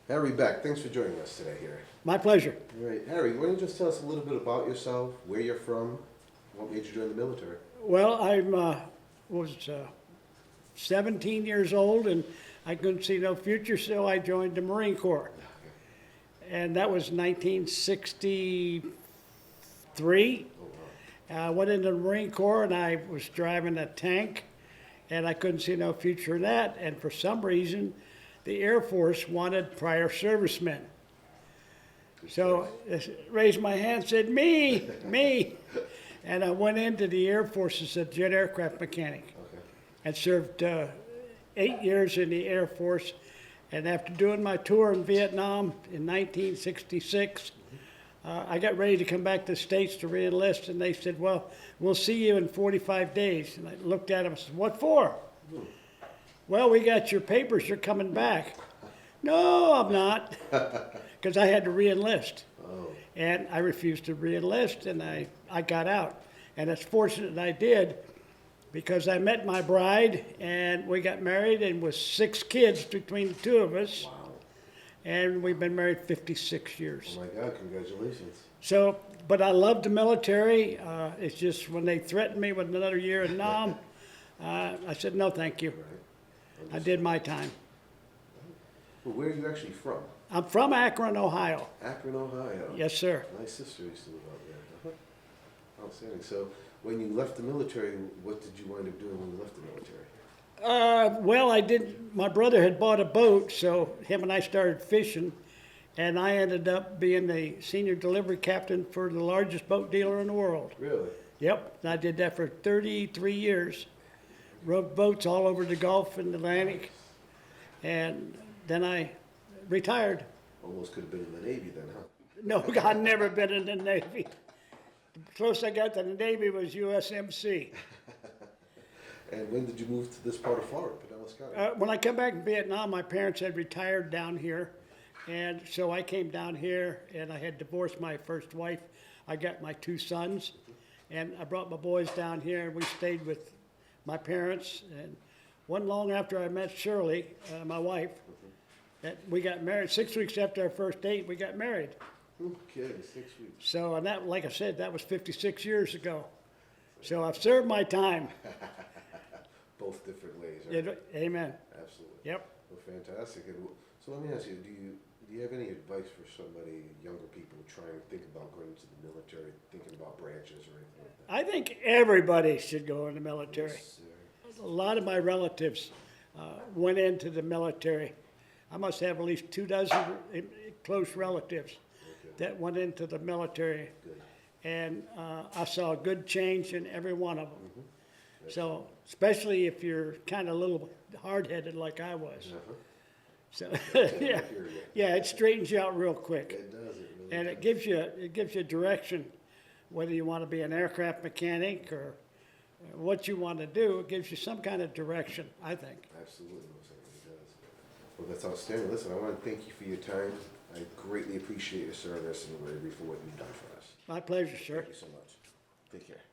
Harry Beck, thanks for joining us today here. My pleasure. All right, Harry, why don't you just tell us a little bit about yourself, where you're from, what made you join the military? Well, I was 17 years old and I couldn't see no future, so I joined the Marine Corps. And that was 1963. Oh, wow. I went into the Marine Corps and I was driving a tank and I couldn't see no future in that. And for some reason, the Air Force wanted prior servicemen. So I raised my hand and said, me, me. And I went into the Air Force as a jet aircraft mechanic. Okay. And served 8 years in the Air Force. And after doing my tour in Vietnam in 1966, I got ready to come back to the States to re-enlist, and they said, well, we'll see you in 45 days. And I looked at them and said, what for? Well, we got your papers, you're coming back. No, I'm not, because I had to re-enlist. Oh, And I refused to re-enlist, and I got out. And it's fortunate I did, because I met my bride, and we got married, and with 6 kids between the two of us. wow. And we've been married 56 years. Oh my God, congratulations. So, but I love the military. It's just when they threatened me with another year in Nam, I said, no, thank you. Right. I did my time. Well, where are you actually from? I'm from Akron, Ohio. Akron, Ohio. Yes, sir. My sister used to live out there. Outstanding. So, when you left the military, what did you wind up doing when you left the military? Well, I did. My brother had bought a boat, so him and I started fishing, and I ended up being the senior delivery captain for the largest boat dealer in the world. Really? Yep, and I did that for 33 years. Rowed boats all over the Gulf and Atlantic, and then I retired. Almost could have been in the Navy then, huh? No, I've never been in the Navy. The closest I got to the Navy was USMC. And when did you move to this part of Florida, Pinellas County? When I come back from Vietnam, my parents had retired down here, and so I came down here, and I had divorced my first wife. I got my 2 sons, and I brought my boys down here, and we stayed with my parents. And one long after I met Shirley, my wife, that we got married. 6 weeks after our first date, we got married. Okay, 6 weeks. So, and that, like I said, that was 56 years ago. So I've served my time. Both different ways, right? Amen. Absolutely. Yep. Well, fantastic. And so let me ask you, do you have any advice for somebody, younger people, trying to think about going into the military, thinking about branches or anything like that? I think everybody should go in the military. Yes, sir. A lot of my relatives went into the military. I must have at least 24 close relatives that went into the military. Good. And I saw a good change in every one of them. So, especially if you're kind of a little hard-headed like I was. Uh-huh. So, I yeah, hear you. yeah, it straightens you out real quick. It does, it really And it gives you direction, whether you want to be an aircraft mechanic or what you want to do. It gives you some kind of direction, I think. Absolutely, most certainly does. Well, that's outstanding. Listen, I want to thank you for your time. I greatly appreciate your service and for what you've done for us. My pleasure, sir. Thank you so much. Take care.